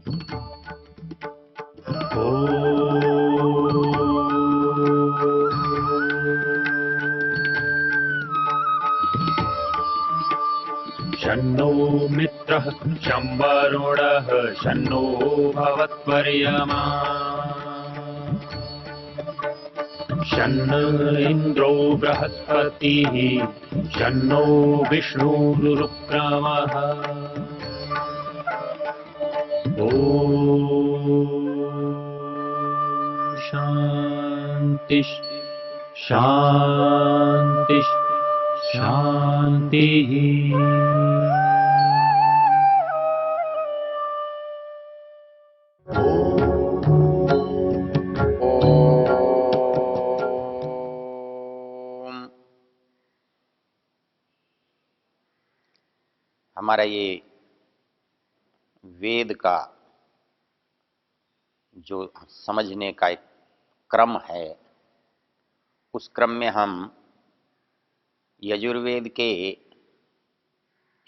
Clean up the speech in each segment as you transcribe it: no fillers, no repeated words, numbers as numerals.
शन्नो मित्रः शं वरुणः शन्नो भवत्वर्यमा शन्न इन्द्रो बृहस्पतिः शन्नो विष्णुरुक्रमः ॐ शान्ति शान्ति शान्तिः। हमारा ये वेद का जो समझने का एक क्रम है, उस क्रम में हम यजुर्वेद के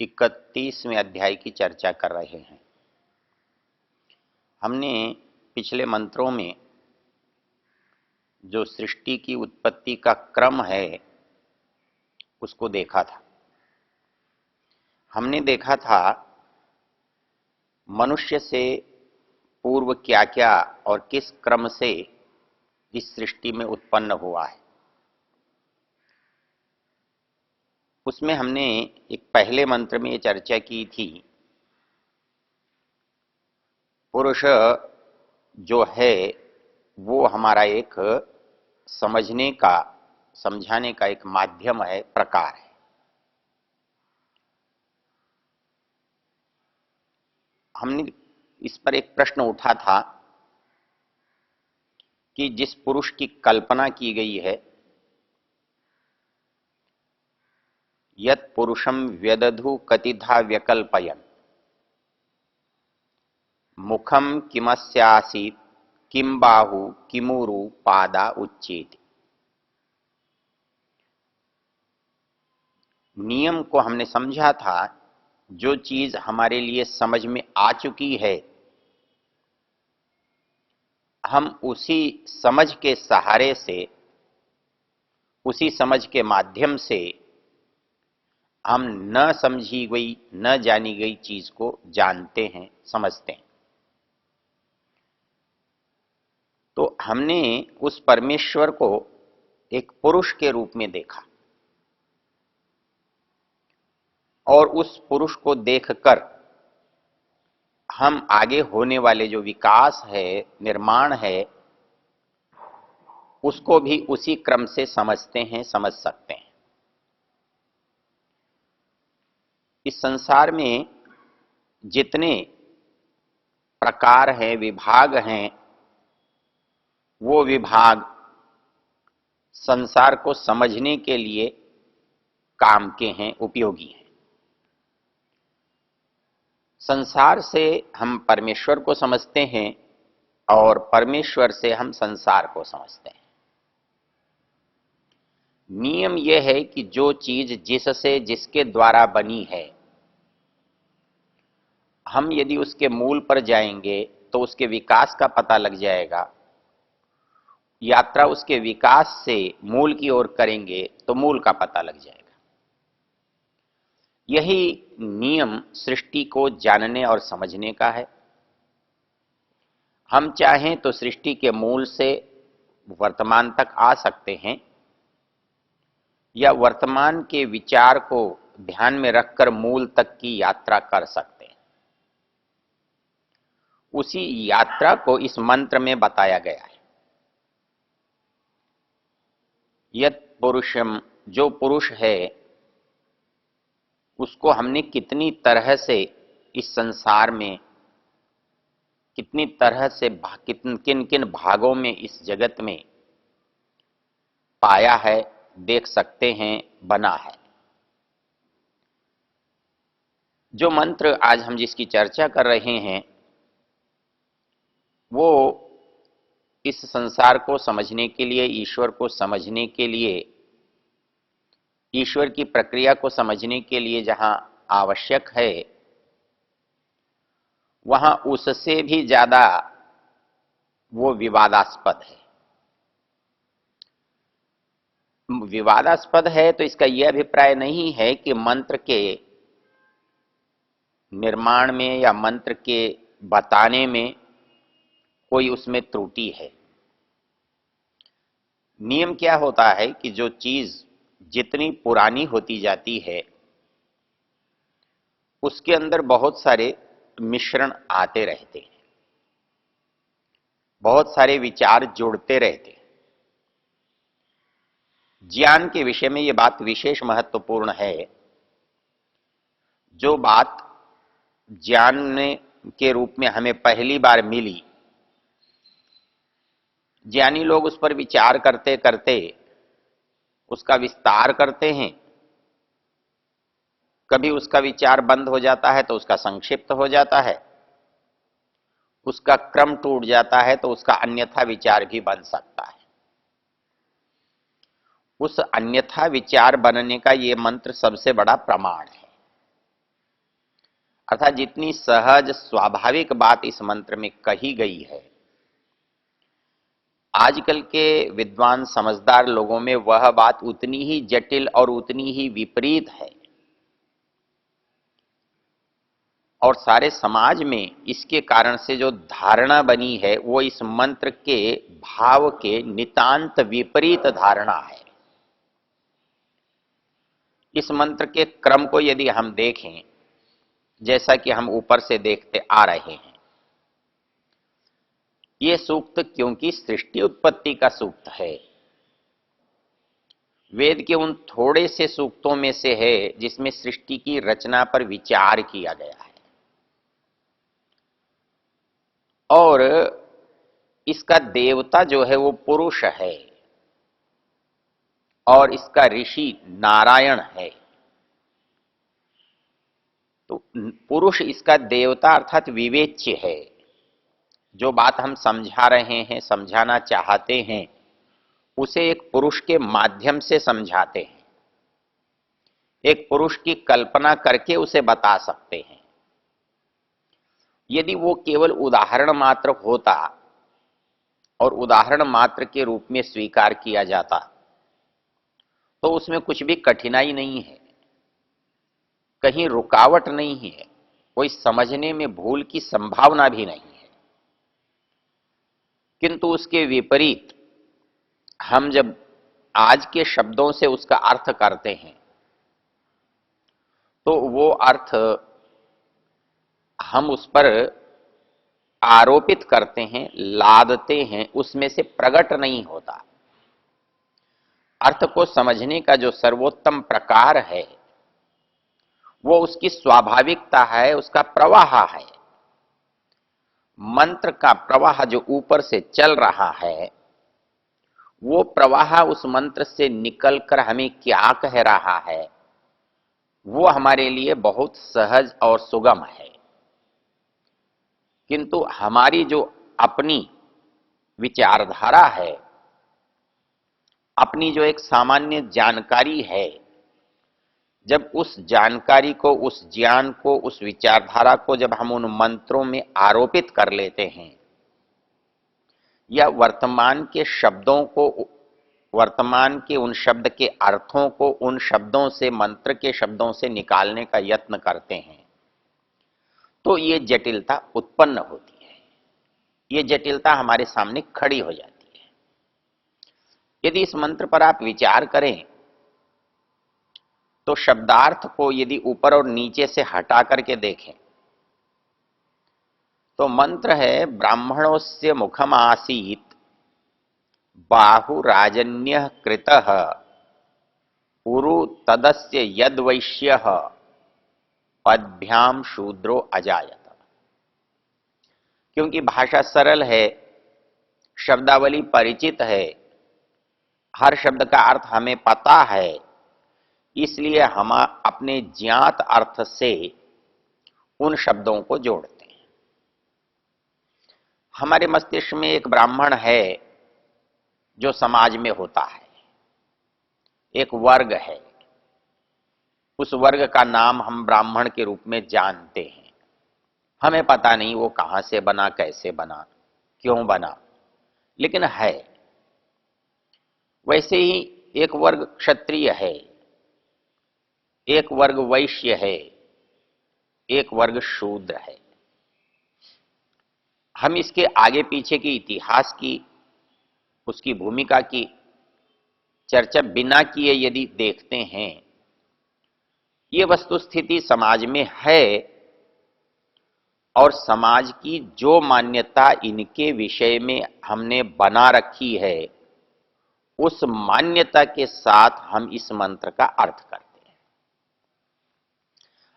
31वें अध्याय की चर्चा कर रहे हैं। हमने पिछले मंत्रों में जो सृष्टि की उत्पत्ति का क्रम है उसको देखा था। हमने देखा था मनुष्य से पूर्व क्या क्या और किस क्रम से इस सृष्टि में उत्पन्न हुआ है। उसमें हमने एक पहले मंत्र में ये चर्चा की थी, पुरुष जो है वो हमारा एक समझने का, समझाने का एक माध्यम है, प्रकार है। हमने इस पर एक प्रश्न उठा था कि जिस पुरुष की कल्पना की गई है, यत् पुरुषम व्यदधु कतिधा व्यकल्पयन् मुखम किमस्यासीत् किम बाहु किमुरु पादा उच्चेति। नियम को हमने समझा था, जो चीज हमारे लिए समझ में आ चुकी है हम उसी समझ के सहारे से, उसी समझ के माध्यम से हम न समझी गई, न जानी गई चीज को जानते हैं, समझते हैं। तो हमने उस परमेश्वर को एक पुरुष के रूप में देखा और उस पुरुष को देखकर हम आगे होने वाले जो विकास है, निर्माण है, उसको भी उसी क्रम से समझते हैं, समझ सकते हैं। इस संसार में जितने प्रकार हैं, विभाग हैं, वो विभाग संसार को समझने के लिए काम के हैं, उपयोगी हैं। संसार से हम परमेश्वर को समझते हैं और परमेश्वर से हम संसार को समझते हैं। नियम यह है कि जो चीज जिससे, जिसके द्वारा बनी है, हम यदि उसके मूल पर जाएंगे तो उसके विकास का पता लग जाएगा। यात्रा उसके विकास से मूल की ओर करेंगे तो मूल का पता लग जाएगा। यही नियम सृष्टि को जानने और समझने का है। हम चाहें तो सृष्टि के मूल से वर्तमान तक आ सकते हैं, या वर्तमान के विचार को ध्यान में रखकर मूल तक की यात्रा कर सकते हैं। उसी यात्रा को इस मंत्र में बताया गया है। यत् पुरुषम, जो पुरुष है उसको हमने कितनी तरह से इस संसार में, कितनी तरह से किन किन भागों में इस जगत में पाया है, देख सकते हैं, बना है। जो मंत्र आज हम जिसकी चर्चा कर रहे हैं वो इस संसार को समझने के लिए, ईश्वर को समझने के लिए, ईश्वर की प्रक्रिया को समझने के लिए जहां आवश्यक है, वहां उससे भी ज्यादा वो विवादास्पद है। विवादास्पद है तो इसका यह अभिप्राय नहीं है कि मंत्र के निर्माण में या मंत्र के बताने में कोई उसमें त्रुटि है। नियम क्या होता है कि जो चीज जितनी पुरानी होती जाती है उसके अंदर बहुत सारे मिश्रण आते रहते हैं, बहुत सारे विचार जुड़ते रहते हैं। ज्ञान के विषय में यह बात विशेष महत्वपूर्ण है। जो बात जानने के रूप में हमें पहली बार मिली, ज्ञानी लोग उस पर विचार करते करते उसका विस्तार करते हैं। कभी उसका विचार बंद हो जाता है तो उसका संक्षिप्त हो जाता है, उसका क्रम टूट जाता है तो उसका अन्यथा विचार भी बन सकता है। उस अन्यथा विचार बनने का ये मंत्र सबसे बड़ा प्रमाण है। अर्थात जितनी सहज स्वाभाविक बात इस मंत्र में कही गई है, आजकल के विद्वान समझदार लोगों में वह बात उतनी ही जटिल और उतनी ही विपरीत है, और सारे समाज में इसके कारण से जो धारणा बनी है वो इस मंत्र के भाव के नितांत विपरीत धारणा है। इस मंत्र के क्रम को यदि हम देखें, जैसा कि हम ऊपर से देखते आ रहे हैं, ये सूक्त क्योंकि सृष्टि उत्पत्ति का सूक्त है, वेद के उन थोड़े से सूक्तों में से है जिसमें सृष्टि की रचना पर विचार किया गया है, और इसका देवता जो है वो पुरुष है और इसका ऋषि नारायण है। तो पुरुष इसका देवता अर्थात विवेच्य है। जो बात हम समझा रहे हैं, समझाना चाहते हैं, उसे एक पुरुष के माध्यम से समझाते हैं, एक पुरुष की कल्पना करके उसे बता सकते हैं। यदि वो केवल उदाहरण मात्र होता और उदाहरण मात्र के रूप में स्वीकार किया जाता तो उसमें कुछ भी कठिनाई नहीं है, कहीं रुकावट नहीं है, कोई समझने में भूल की संभावना भी नहीं है। किंतु उसके विपरीत हम जब आज के शब्दों से उसका अर्थ करते हैं तो वो अर्थ हम उस पर आरोपित करते हैं, लादते हैं, उसमें से प्रकट नहीं होता। अर्थ को समझने का जो सर्वोत्तम प्रकार है वो उसकी स्वाभाविकता है, उसका प्रवाह है। मंत्र का प्रवाह जो ऊपर से चल रहा है, वो प्रवाह उस मंत्र से निकलकर हमें क्या कह रहा है, वो हमारे लिए बहुत सहज और सुगम है। किंतु हमारी जो अपनी विचारधारा है, अपनी जो एक सामान्य जानकारी है, जब उस जानकारी को, उस ज्ञान को, उस विचारधारा को जब हम उन मंत्रों में आरोपित कर लेते हैं, या वर्तमान के शब्दों को, वर्तमान के उन शब्द के अर्थों को उन शब्दों से, मंत्र के शब्दों से निकालने का यत्न करते हैं, तो ये जटिलता उत्पन्न होती है। ये जटिलता हमारे सामने खड़ी हो जाती है। यदि इस मंत्र पर आप विचार करें तो शब्दार्थ को यदि ऊपर और नीचे से हटा करके देखें तो मंत्र है, ब्राह्मणोस्य मुखम आसीत बाहु राजन्य कृतः उरु तदस्य यद वैश्य पद्भ्याम शूद्रो अजायत। क्योंकि भाषा सरल है, शब्दावली परिचित है, हर शब्द का अर्थ हमें पता है, इसलिए हम अपने ज्ञात अर्थ से उन शब्दों को जोड़ते हैं। हमारे मस्तिष्क में एक ब्राह्मण है जो समाज में होता है, एक वर्ग है, उस वर्ग का नाम हम ब्राह्मण के रूप में जानते हैं। हमें पता नहीं वो कहां से बना, कैसे बना, क्यों बना, लेकिन है। वैसे ही एक वर्ग क्षत्रिय है, एक वर्ग वैश्य है, एक वर्ग शूद्र है। हम इसके आगे पीछे के इतिहास की, उसकी भूमिका की चर्चा बिना किए यदि देखते हैं, ये वस्तुस्थिति समाज में है और समाज की जो मान्यता इनके विषय में हमने बना रखी है, उस मान्यता के साथ हम इस मंत्र का अर्थ करते हैं।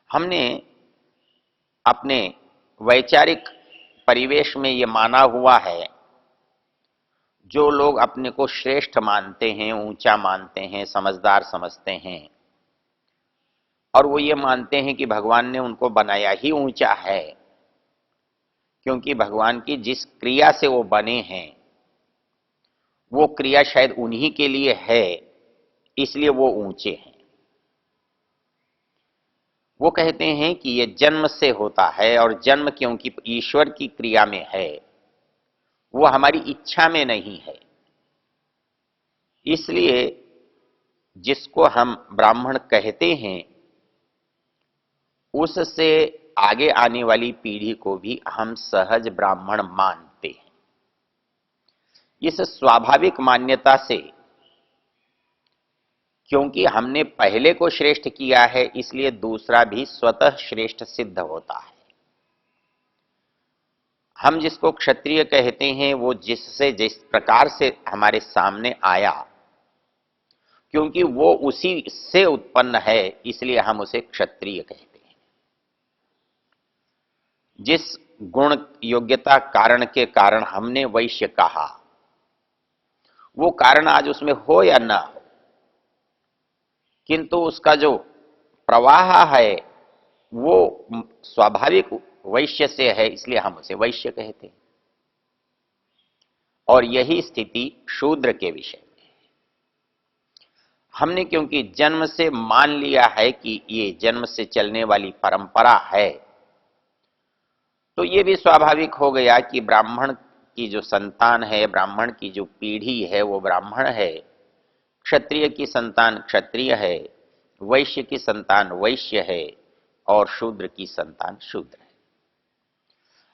हमने अपने वैचारिक परिवेश में ये माना हुआ है, जो लोग अपने को श्रेष्ठ मानते हैं, ऊंचा मानते हैं, समझदार समझते हैं, और वो ये मानते हैं कि भगवान ने उनको बनाया ही ऊंचा है, क्योंकि भगवान की जिस क्रिया से वो बने हैं वो क्रिया शायद उन्हीं के लिए है, इसलिए वो ऊंचे हैं। वो कहते हैं कि ये जन्म से होता है, और जन्म क्योंकि ईश्वर की क्रिया में है, वो हमारी इच्छा में नहीं है। इसलिए जिसको हम ब्राह्मण कहते हैं, उससे आगे आने वाली पीढ़ी को भी हम सहज ब्राह्मण मानते हैं। इस स्वाभाविक मान्यता से, क्योंकि हमने पहले को श्रेष्ठ किया है, इसलिए दूसरा भी स्वतः श्रेष्ठ सिद्ध होता है। हम जिसको क्षत्रिय कहते हैं, वो जिससे जिस प्रकार से हमारे सामने आया, क्योंकि वो उसी से उत्पन्न है, इसलिए हम उसे क्षत्रिय कहते हैं। जिस गुण योग्यता कारण के कारण हमने वैश्य कहा, वो कारण आज उसमें हो या ना हो, किंतु उसका जो प्रवाह है वो स्वाभाविक वैश्य से है, इसलिए हम उसे वैश्य कहते हैं। और यही स्थिति शूद्र के विषय में है। हमने क्योंकि जन्म से मान लिया है कि ये जन्म से चलने वाली परंपरा है, तो ये भी स्वाभाविक हो गया कि ब्राह्मण की जो संतान है, ब्राह्मण की जो पीढ़ी है, वो ब्राह्मण है, क्षत्रिय की संतान क्षत्रिय है, वैश्य की संतान वैश्य है, और शूद्र की संतान शूद्र है।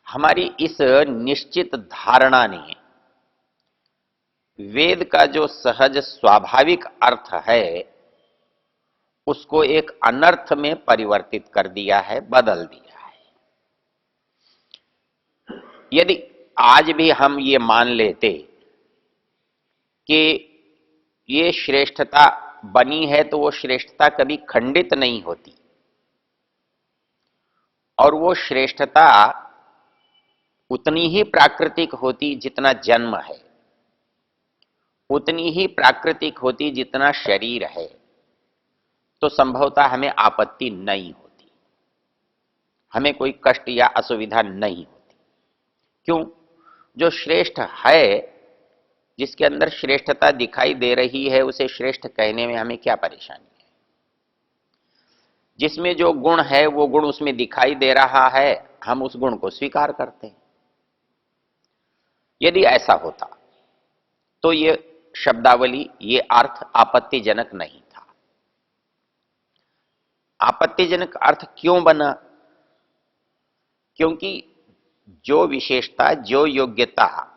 हमारी इस निश्चित धारणा ने वेद का जो सहज स्वाभाविक अर्थ है, उसको एक अनर्थ में परिवर्तित कर दिया है, बदल दिया है। यदि आज भी हम ये मान लेते कि ये श्रेष्ठता बनी है, तो वो श्रेष्ठता कभी खंडित नहीं होती, और वो श्रेष्ठता उतनी ही प्राकृतिक होती जितना जन्म है, उतनी ही प्राकृतिक होती जितना शरीर है, तो संभवतः हमें आपत्ति नहीं होती, हमें कोई कष्ट या असुविधा नहीं होती। क्यों? जो श्रेष्ठ है, जिसके अंदर श्रेष्ठता दिखाई दे रही है, उसे श्रेष्ठ कहने में हमें क्या परेशानी है? जिसमें जो गुण है वो गुण उसमें दिखाई दे रहा है, हम उस गुण को स्वीकार करते हैं। यदि ऐसा होता तो ये शब्दावली, ये अर्थ आपत्तिजनक नहीं था। आपत्तिजनक अर्थ क्यों बना? क्योंकि जो विशेषता, जो योग्यता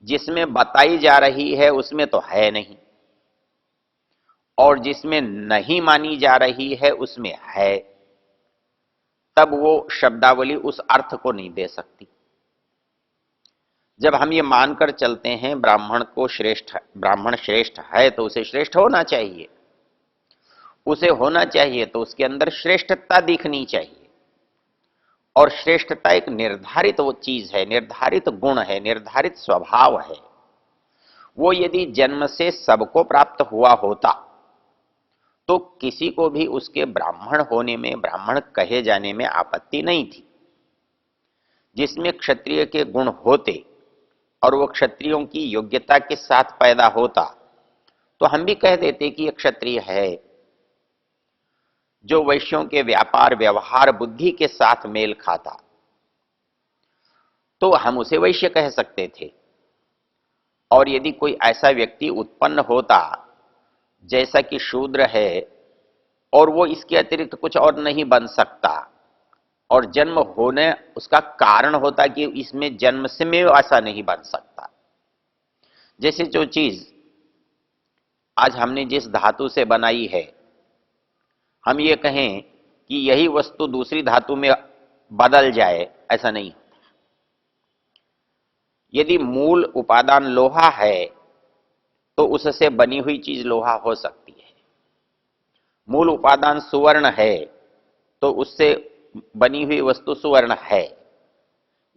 जिसमें बताई जा रही है उसमें तो है नहीं, और जिसमें नहीं मानी जा रही है उसमें है, तब वो शब्दावली उस अर्थ को नहीं दे सकती। जब हम ये मानकर चलते हैं ब्राह्मण श्रेष्ठ है, तो उसे श्रेष्ठ होना चाहिए, उसे होना चाहिए तो उसके अंदर श्रेष्ठता दिखनी चाहिए। और श्रेष्ठता एक निर्धारित वो चीज है, निर्धारित गुण है, निर्धारित स्वभाव है। वो यदि जन्म से सबको प्राप्त हुआ होता तो किसी को भी उसके ब्राह्मण होने में, ब्राह्मण कहे जाने में आपत्ति नहीं थी। जिसमें क्षत्रिय के गुण होते और वो क्षत्रियों की योग्यता के साथ पैदा होता, तो हम भी कह देते कि ये क्षत्रिय है। जो वैश्यों के व्यापार व्यवहार बुद्धि के साथ मेल खाता, तो हम उसे वैश्य कह सकते थे। और यदि कोई ऐसा व्यक्ति उत्पन्न होता जैसा कि शूद्र है और वो इसके अतिरिक्त कुछ और नहीं बन सकता, और जन्म होने उसका कारण होता कि इसमें जन्म से में ऐसा नहीं बन सकता। जैसे जो चीज आज हमने जिस धातु से बनाई है, हम ये कहें कि यही वस्तु दूसरी धातु में बदल जाए, ऐसा नहीं। यदि मूल उपादान लोहा है तो उससे बनी हुई चीज लोहा हो सकती है। मूल उपादान सुवर्ण है तो उससे बनी हुई वस्तु सुवर्ण है।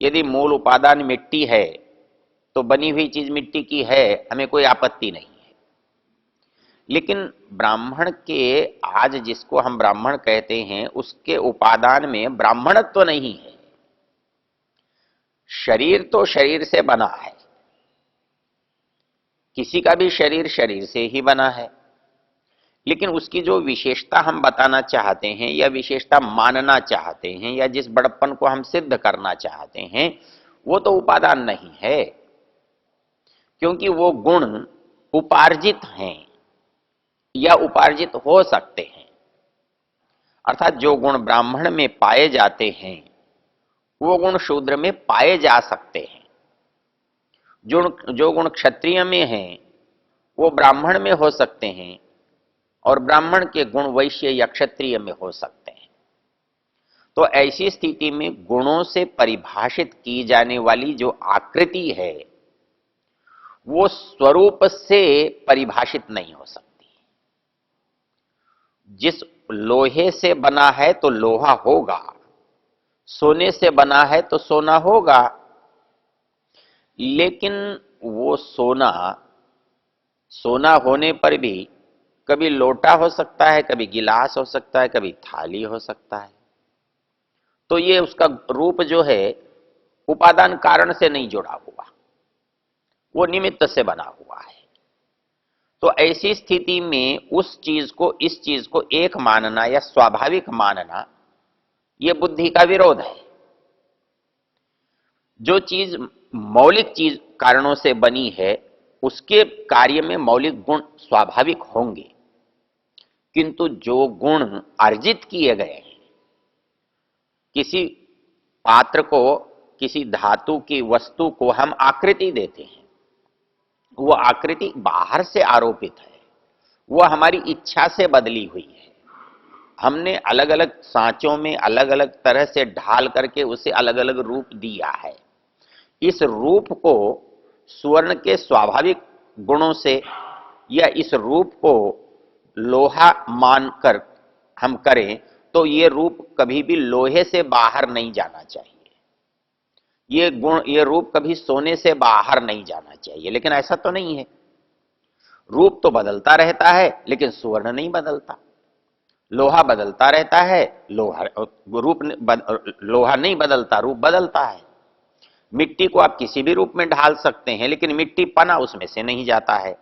यदि मूल उपादान मिट्टी है तो बनी हुई चीज मिट्टी की है, हमें कोई आपत्ति नहीं है। लेकिन ब्राह्मण के, आज जिसको हम ब्राह्मण कहते हैं, उसके उपादान में ब्राह्मणत्व तो नहीं है। शरीर तो शरीर से बना है, किसी का भी शरीर शरीर से ही बना है, लेकिन उसकी जो विशेषता हम बताना चाहते हैं या विशेषता मानना चाहते हैं या जिस बड़प्पन को हम सिद्ध करना चाहते हैं, वो तो उपादान नहीं है, क्योंकि वो गुण उपार्जित हैं या उपार्जित हो सकते हैं। अर्थात जो गुण ब्राह्मण में पाए जाते हैं वो गुण शूद्र में पाए जा सकते हैं। जो गुण क्षत्रिय में हैं वो ब्राह्मण में हो सकते हैं, और ब्राह्मण के गुण वैश्य या क्षत्रिय में हो सकते हैं। तो ऐसी स्थिति में गुणों से परिभाषित की जाने वाली जो आकृति है वो स्वरूप से परिभाषित नहीं हो सकती। जिस लोहे से बना है तो लोहा होगा, सोने से बना है तो सोना होगा, लेकिन वो सोना सोना होने पर भी कभी लोटा हो सकता है, कभी गिलास हो सकता है, कभी थाली हो सकता है। तो ये उसका रूप जो है उपादान कारण से नहीं जुड़ा हुआ, वो निमित्त से बना हुआ है। तो ऐसी स्थिति में उस चीज को, इस चीज को एक मानना या स्वाभाविक मानना, यह बुद्धि का विरोध है। जो चीज मौलिक चीज कारणों से बनी है उसके कार्य में मौलिक गुण स्वाभाविक होंगे, किंतु जो गुण अर्जित किए गए हैं, किसी पात्र को, किसी धातु की वस्तु को हम आकृति देते हैं, वो आकृति बाहर से आरोपित है, वो हमारी इच्छा से बदली हुई है। हमने अलग अलग सांचों में अलग अलग तरह से ढाल करके उसे अलग अलग रूप दिया है। इस रूप को स्वर्ण के स्वाभाविक गुणों से या इस रूप को लोहा मानकर हम करें तो ये रूप कभी भी लोहे से बाहर नहीं जाना चाहिए, ये गुण, ये रूप कभी सोने से बाहर नहीं जाना चाहिए। लेकिन ऐसा तो नहीं है, रूप तो बदलता रहता है लेकिन स्वर्ण नहीं बदलता। लोहा बदलता रहता है, लोहा नहीं बदलता, रूप बदलता है। मिट्टी को आप किसी भी रूप में ढाल सकते हैं, लेकिन मिट्टी पना उसमें से नहीं जाता है।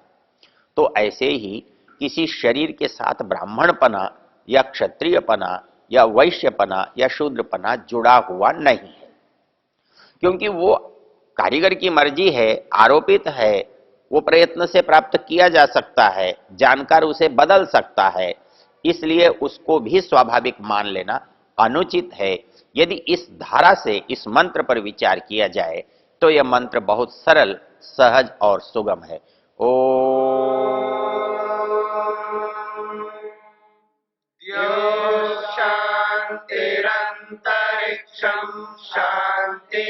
तो ऐसे ही किसी शरीर के साथ ब्राह्मणपना या क्षत्रियपना या वैश्यपना या शूद्रपना जुड़ा हुआ नहीं है, क्योंकि वो कारीगर की मर्जी है, आरोपित है, वो प्रयत्न से प्राप्त किया जा सकता है, जानकार उसे बदल सकता है, इसलिए उसको भी स्वाभाविक मान लेना अनुचित है। यदि इस धारा से इस मंत्र पर विचार किया जाए तो यह मंत्र बहुत सरल, सहज और सुगम है। शांतिरंतरिक्षं शांति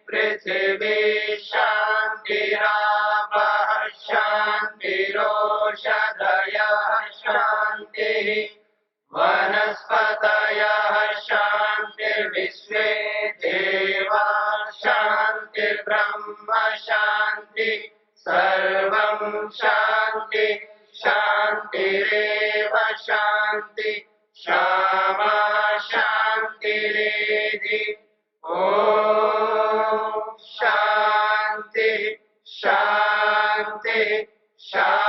पृथिवी शांतिरापः शांतिरोषधयः शांतिः वनस्पतयः शांतिर्विश्वे देवा शांतिर्ब्रह्म शांति सर्वं शांति शांतिरेव शांति क्षमा शांतिरेधि। ओम शांति शांति शांति।